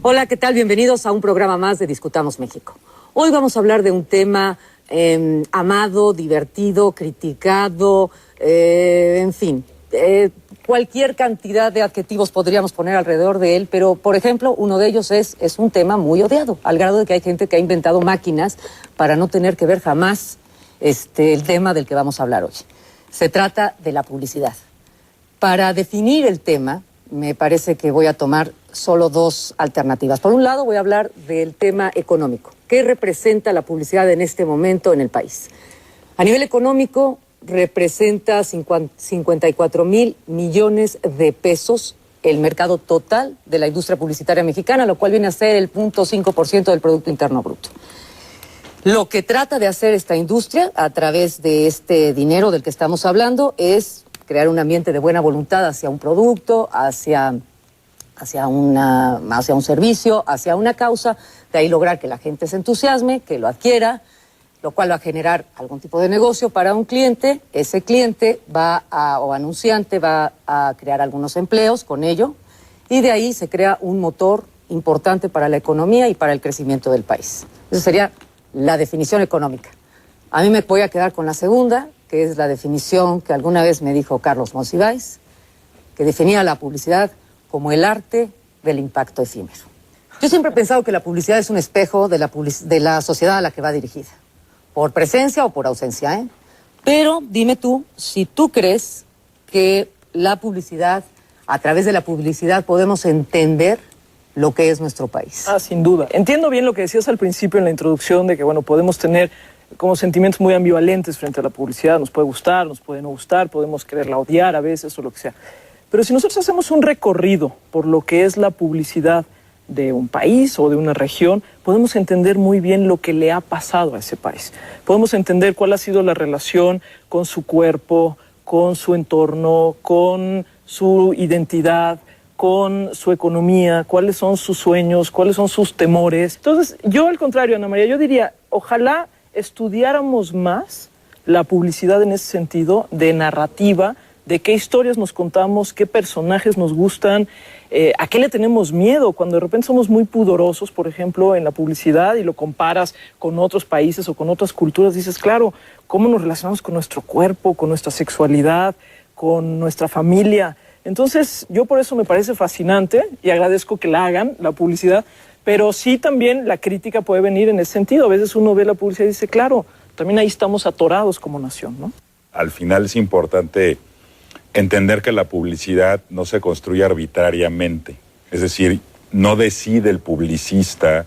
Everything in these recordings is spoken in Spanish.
Hola, ¿qué tal? Bienvenidos a un programa más de Discutamos México. Hoy vamos a hablar de un tema amado, divertido, criticado, en fin, cualquier cantidad de adjetivos podríamos poner alrededor de él, pero, por ejemplo, uno de ellos es un tema muy odiado, al grado de que hay gente que ha inventado máquinas para no tener que ver jamás el tema del que vamos a hablar hoy. Se trata de la publicidad. Para definir el tema, me parece que voy a tomar solo dos alternativas. Por un lado, voy a hablar del tema económico. ¿Qué representa la publicidad en este momento en el país? A nivel económico, representa 54,000 millones de pesos el mercado total de la industria publicitaria mexicana, lo cual viene a ser el 0.5% del Producto Interno Bruto. Lo que trata de hacer esta industria a través de este dinero del que estamos hablando es crear un ambiente de buena voluntad hacia un producto, hacia un servicio, hacia una causa, de ahí lograr que la gente se entusiasme, que lo adquiera, lo cual va a generar algún tipo de negocio para un cliente. Ese cliente o anunciante va a crear algunos empleos con ello, y de ahí se crea un motor importante para la economía y para el crecimiento del país. Esa sería la definición económica. A mí me voy a quedar con la segunda, que es la definición que alguna vez me dijo Carlos Monsiváis, que definía la publicidad como el arte del impacto efímero. Yo siempre he pensado que la publicidad es un espejo de la sociedad a la que va dirigida, por presencia o por ausencia, ¿eh? Pero dime tú, si tú crees que la publicidad, a través de la publicidad podemos entender lo que es nuestro país. Sin duda. Entiendo bien lo que decías al principio en la introducción, de que, bueno, podemos tener como sentimientos muy ambivalentes frente a la publicidad. Nos puede gustar, nos puede no gustar, podemos quererla odiar a veces o lo que sea. Pero si nosotros hacemos un recorrido por lo que es la publicidad de un país o de una región, podemos entender muy bien lo que le ha pasado a ese país. Podemos entender cuál ha sido la relación con su cuerpo, con su entorno, con su identidad, con su economía, cuáles son sus sueños, cuáles son sus temores. Entonces, yo al contrario, Ana María, yo diría, ojalá estudiáramos más la publicidad en ese sentido de narrativa, de qué historias nos contamos, qué personajes nos gustan, a qué le tenemos miedo cuando de repente somos muy pudorosos, por ejemplo, en la publicidad, y lo comparas con otros países o con otras culturas. Dices, claro, ¿cómo nos relacionamos con nuestro cuerpo, con nuestra sexualidad, con nuestra familia? Entonces, yo por eso me parece fascinante y agradezco que la hagan, la publicidad, pero sí también la crítica puede venir en ese sentido. A veces uno ve la publicidad y dice, claro, también ahí estamos atorados como nación, ¿no? Al final es importante entender que la publicidad no se construye arbitrariamente. Es decir, no decide el publicista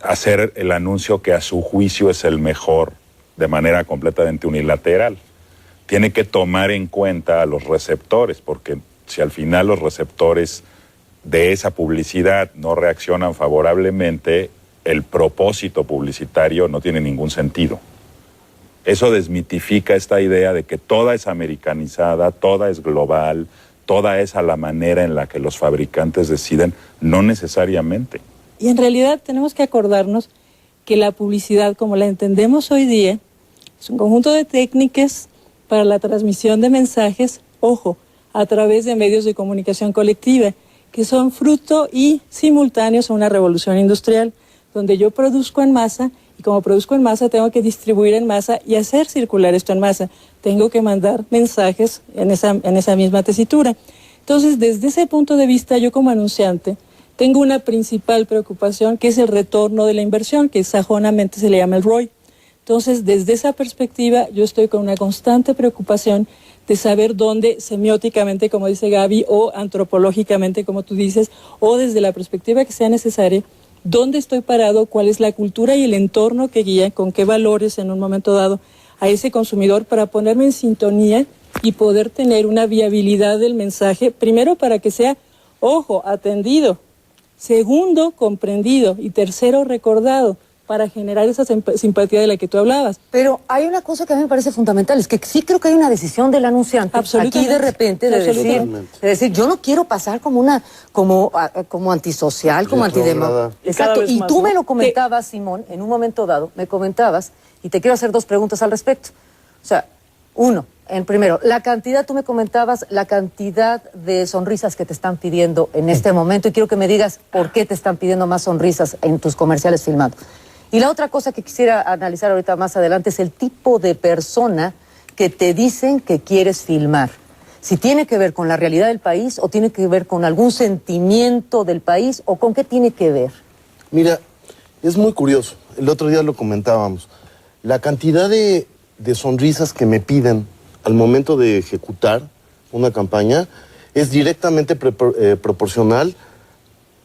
hacer el anuncio que a su juicio es el mejor de manera completamente unilateral. Tiene que tomar en cuenta a los receptores, porque si al final los receptores de esa publicidad no reaccionan favorablemente, el propósito publicitario no tiene ningún sentido. Eso desmitifica esta idea de que toda es americanizada, toda es global, toda es a la manera en la que los fabricantes deciden, no necesariamente. Y en realidad tenemos que acordarnos que la publicidad, como la entendemos hoy día, es un conjunto de técnicas para la transmisión de mensajes, ojo, a través de medios de comunicación colectiva, que son fruto y simultáneos a una revolución industrial, donde yo produzco en masa, y como produzco en masa, tengo que distribuir en masa y hacer circular esto en masa. Tengo que mandar mensajes en esa misma tesitura. Entonces, desde ese punto de vista, yo como anunciante, tengo una principal preocupación, que es el retorno de la inversión, que sajonamente se le llama el ROI. Entonces, desde esa perspectiva, yo estoy con una constante preocupación de saber dónde, semióticamente, como dice Gaby, o antropológicamente, como tú dices, o desde la perspectiva que sea necesaria, dónde estoy parado, cuál es la cultura y el entorno que guía, con qué valores en un momento dado a ese consumidor, para ponerme en sintonía y poder tener una viabilidad del mensaje, primero para que sea, ojo, atendido, segundo, comprendido, y tercero, recordado, para generar esa simpatía de la que tú hablabas. Pero hay una cosa que a mí me parece fundamental, es que sí creo que hay una decisión del anunciante aquí de repente de decir, yo no quiero pasar como antisocial, como antidemócrata. Exacto, y tú me lo comentabas, Simón, en un momento dado, me comentabas, y te quiero hacer dos preguntas al respecto. O sea, Uno, primero, la cantidad, tú me comentabas, la cantidad de sonrisas que te están pidiendo en este momento, y quiero que me digas por qué te están pidiendo más sonrisas en tus comerciales filmados. Y la otra cosa que quisiera analizar ahorita más adelante es el tipo de persona que te dicen que quieres filmar. Si tiene que ver con la realidad del país o tiene que ver con algún sentimiento del país o con qué tiene que ver. Mira, es muy curioso. El otro día lo comentábamos. La cantidad de sonrisas que me piden al momento de ejecutar una campaña es directamente proporcional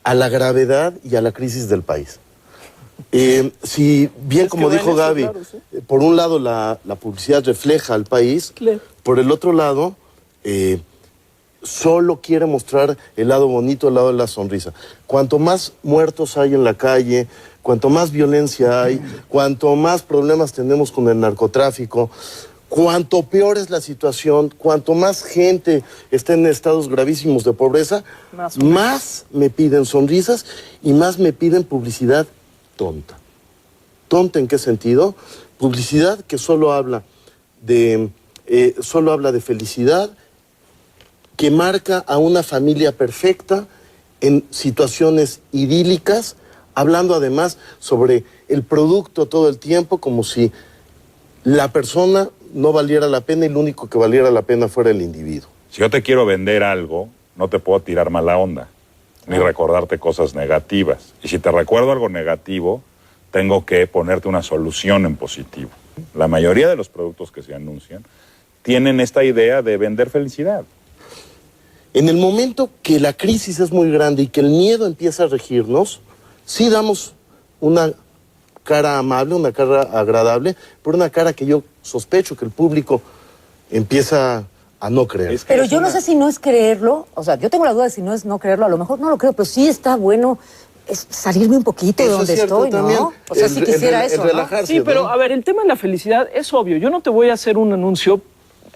a la gravedad y a la crisis del país. Si bien, como dijo Gaby, por un lado la publicidad refleja al país, por el otro lado solo quiere mostrar el lado bonito, el lado de la sonrisa. Cuanto más muertos hay en la calle, cuanto más violencia hay, cuanto más problemas tenemos con el narcotráfico, cuanto peor es la situación, cuanto más gente está en estados gravísimos de pobreza, más me piden sonrisas y más me piden publicidad tonta. ¿Tonta en qué sentido? Publicidad que solo habla de felicidad, que marca a una familia perfecta en situaciones idílicas, hablando además sobre el producto todo el tiempo, como si la persona no valiera la pena y lo único que valiera la pena fuera el individuo. Si yo te quiero vender algo, no te puedo tirar mala onda, ni recordarte cosas negativas. Y si te recuerdo algo negativo, tengo que ponerte una solución en positivo. La mayoría de los productos que se anuncian tienen esta idea de vender felicidad. En el momento que la crisis es muy grande y que el miedo empieza a regirnos, sí damos una cara amable, una cara agradable, pero una cara que yo sospecho que el público empieza a no creer. Pero yo no sé si no es creerlo, o sea, yo tengo la duda de si no es no creerlo, a lo mejor no lo creo, pero sí está bueno salirme un poquito de donde estoy, también, ¿no? O sea, si quisiera eso, ¿no? Sí, pero a ver, el tema de la felicidad es obvio. Yo no te voy a hacer un anuncio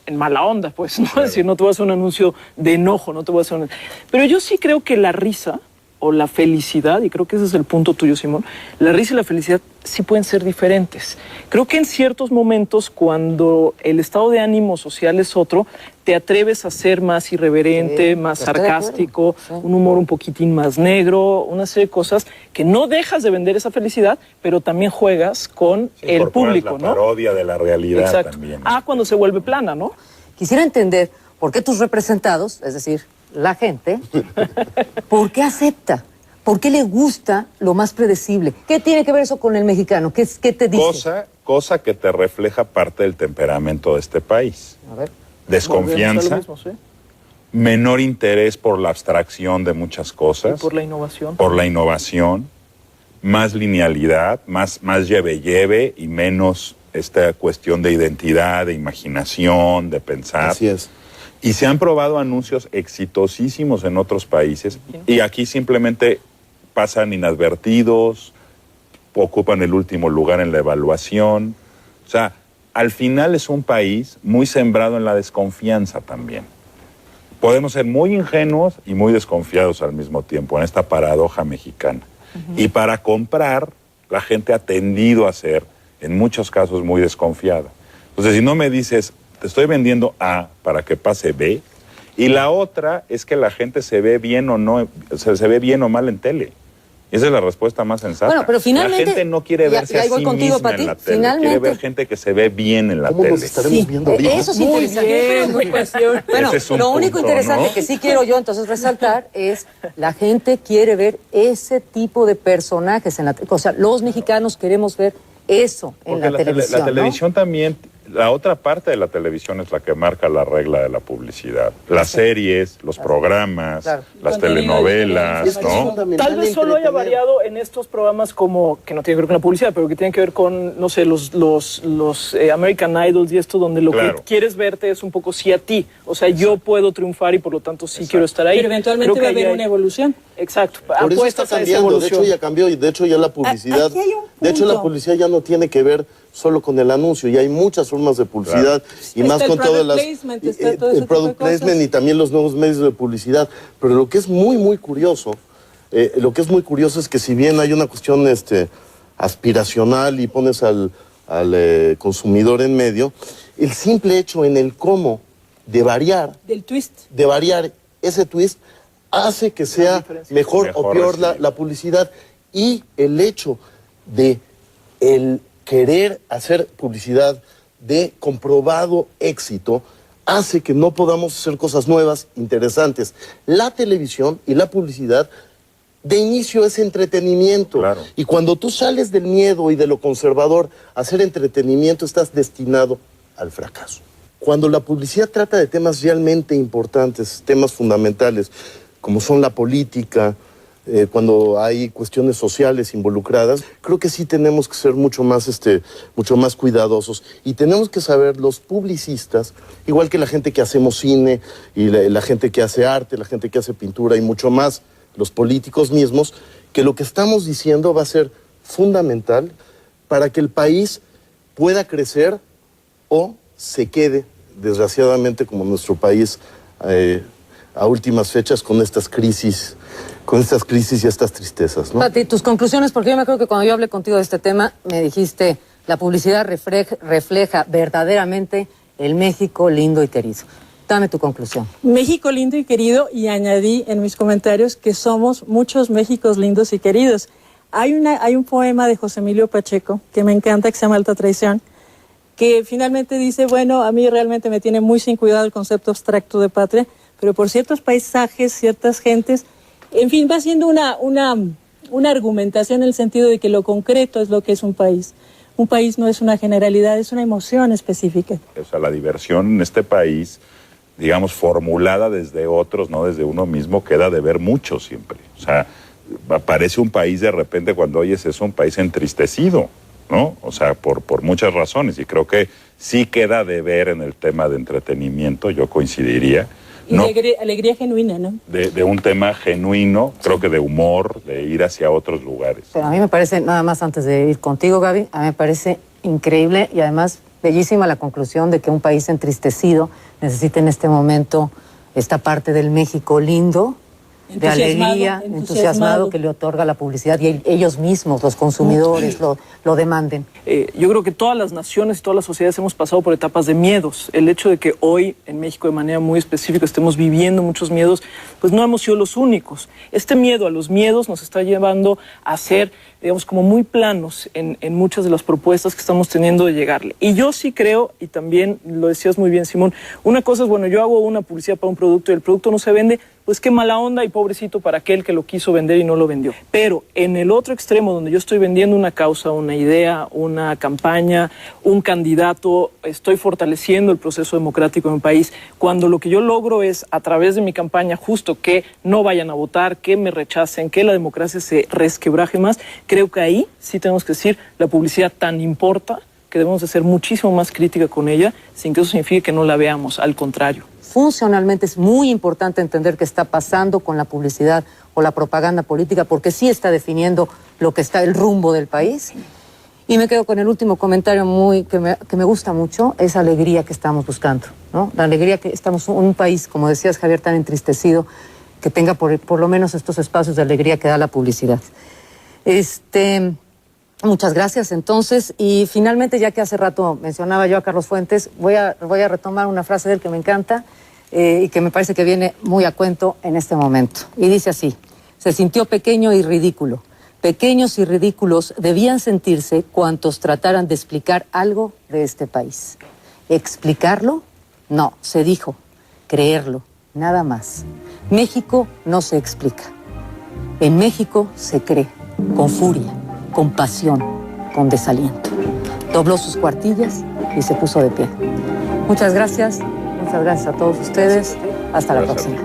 en mala onda, pues, ¿no? Es decir, no te voy a hacer un anuncio de enojo, no te voy a hacer un... Pero yo sí creo que la risa o la felicidad, y creo que ese es el punto tuyo, Simón, la risa y la felicidad sí pueden ser diferentes. Creo que en ciertos momentos, cuando el estado de ánimo social es otro, te atreves a ser más irreverente, más sarcástico, un humor un poquitín más negro, una serie de cosas que no dejas de vender esa felicidad, pero también juegas con el público, la parodia de la realidad también. Cuando se vuelve plana, ¿no? Quisiera entender por qué tus representados, es decir, la gente, ¿por qué acepta? ¿Por qué le gusta lo más predecible? ¿Qué tiene que ver eso con el mexicano? ¿Qué te dice? Cosa que te refleja parte del temperamento de este país. A ver. Desconfianza, menor interés por la abstracción de muchas cosas. Y por la innovación. Por la innovación, más linealidad, más lleve y menos esta cuestión de identidad, de imaginación, de pensar. Así es. Y se han probado anuncios exitosísimos en otros países y aquí simplemente pasan inadvertidos, ocupan el último lugar en la evaluación. O sea, al final es un país muy sembrado en la desconfianza también. Podemos ser muy ingenuos y muy desconfiados al mismo tiempo en esta paradoja mexicana. Y para comprar, la gente ha tendido a ser, en muchos casos, muy desconfiada. Entonces, si no me dices, te estoy vendiendo A para que pase B, y la otra es que la gente se ve bien o no, se ve bien o mal en tele. Esa es la respuesta más sensata. Bueno, pero finalmente, la gente no quiere verse a sí misma en la tele, quiere ver gente que se ve bien en la tele. Nos estaremos viendo ahorita? Eso es interesante. Bueno, lo único interesante que sí quiero yo entonces resaltar es la gente quiere ver ese tipo de personajes en la tele. O sea, los mexicanos queremos ver eso en la televisión. La televisión también, la otra parte de la televisión es la que marca la regla de la publicidad. Las series, los programas, las telenovelas, ¿no? Tal vez solo haya variado en estos programas como, que no tiene que ver con la publicidad, pero que tienen que ver con, no sé, los American Idols y esto, donde lo que quieres verte es un poco sí a ti. O sea, yo puedo triunfar y por lo tanto sí quiero estar ahí. Pero eventualmente va a haber una evolución. Exacto. Por eso está cambiando. De hecho, ya cambió y de hecho ya la publicidad... De hecho, la publicidad ya no tiene que ver solo con el anuncio, y hay muchas formas de publicidad y más con todas las el product placement y también los nuevos medios de publicidad. Pero lo que es muy curioso, es que si bien hay una cuestión aspiracional y pones al consumidor en medio, el simple hecho en el cómo de variar, Del twist. de variar ese twist, hace que sea mejor o peor la publicidad. Y el hecho de el querer hacer publicidad de comprobado éxito hace que no podamos hacer cosas nuevas, interesantes. La televisión y la publicidad de inicio es entretenimiento. Claro. Y cuando tú sales del miedo y de lo conservador a hacer entretenimiento, estás destinado al fracaso. Cuando la publicidad trata de temas realmente importantes, temas fundamentales, como son la política, cuando hay cuestiones sociales involucradas, creo que sí tenemos que ser mucho más cuidadosos. Y tenemos que saber los publicistas, igual que la gente que hacemos cine, y la gente que hace arte, la gente que hace pintura, y mucho más los políticos mismos, que lo que estamos diciendo va a ser fundamental para que el país pueda crecer o se quede, desgraciadamente, como nuestro país a últimas fechas, con estas crisis y estas tristezas, ¿no? Pati, tus conclusiones, porque yo me acuerdo que cuando yo hablé contigo de este tema, me dijiste, la publicidad refleja verdaderamente el México lindo y querido. Dame tu conclusión. México lindo y querido, y añadí en mis comentarios que somos muchos Méxicos lindos y queridos. Hay un poema de José Emilio Pacheco que me encanta, que se llama Alta Traición, que finalmente dice, bueno, a mí realmente me tiene muy sin cuidado el concepto abstracto de patria, pero por ciertos paisajes, ciertas gentes, en fin, va haciendo una argumentación en el sentido de que lo concreto es lo que es un país. Un país no es una generalidad, es una emoción específica. O sea, la diversión en este país, digamos, formulada desde otros, no desde uno mismo, queda de ver mucho siempre. O sea, parece un país de repente, cuando oyes eso, un país entristecido, ¿no? O sea, por muchas razones. Y creo que sí queda de ver en el tema de entretenimiento, yo coincidiría. Y no, alegría genuina, ¿no? De un tema genuino, creo que de humor, de ir hacia otros lugares. Pero a mí me parece, nada más antes de ir contigo, Gaby, a mí me parece increíble y además bellísima la conclusión de que un país entristecido necesita en este momento esta parte del México lindo, de alegría, entusiasmado que le otorga la publicidad y ellos mismos, los consumidores, lo demanden. Yo creo que todas las naciones y todas las sociedades hemos pasado por etapas de miedos. El hecho de que hoy en México de manera muy específica estemos viviendo muchos miedos, pues no hemos sido los únicos. Este miedo a los miedos nos está llevando a ser, digamos, como muy planos en muchas de las propuestas que estamos teniendo de llegarle. Y yo sí creo, y también lo decías muy bien, Simón, una cosa es, bueno, yo hago una publicidad para un producto y el producto no se vende, pues qué mala onda y pobrecito para aquel que lo quiso vender y no lo vendió. Pero en el otro extremo, donde yo estoy vendiendo una causa, una idea, una campaña, un candidato, estoy fortaleciendo el proceso democrático en mi país, cuando lo que yo logro es, a través de mi campaña, justo que no vayan a votar, que me rechacen, que la democracia se resquebraje más, creo que ahí sí tenemos que decir, la publicidad tan importa que debemos de ser muchísimo más crítica con ella, sin que eso signifique que no la veamos, al contrario. Funcionalmente es muy importante entender qué está pasando con la publicidad o la propaganda política, porque sí está definiendo lo que está el rumbo del país. Y me quedo con el último comentario que me gusta mucho, esa alegría que estamos buscando, ¿no? La alegría que estamos en un país, como decías, Javier, tan entristecido, que tenga por lo menos estos espacios de alegría que da la publicidad. Muchas gracias, entonces. Y finalmente, ya que hace rato mencionaba yo a Carlos Fuentes, voy a retomar una frase de él que me encanta y que me parece que viene muy a cuento en este momento. Y dice así: se sintió pequeño y ridículo. Pequeños y ridículos debían sentirse cuantos trataran de explicar algo de este país. ¿Explicarlo? No, se dijo. Creerlo, nada más. México no se explica. En México se cree, con furia, con pasión, con desaliento. Dobló sus cuartillas y se puso de pie. Muchas gracias a todos ustedes. Hasta la próxima.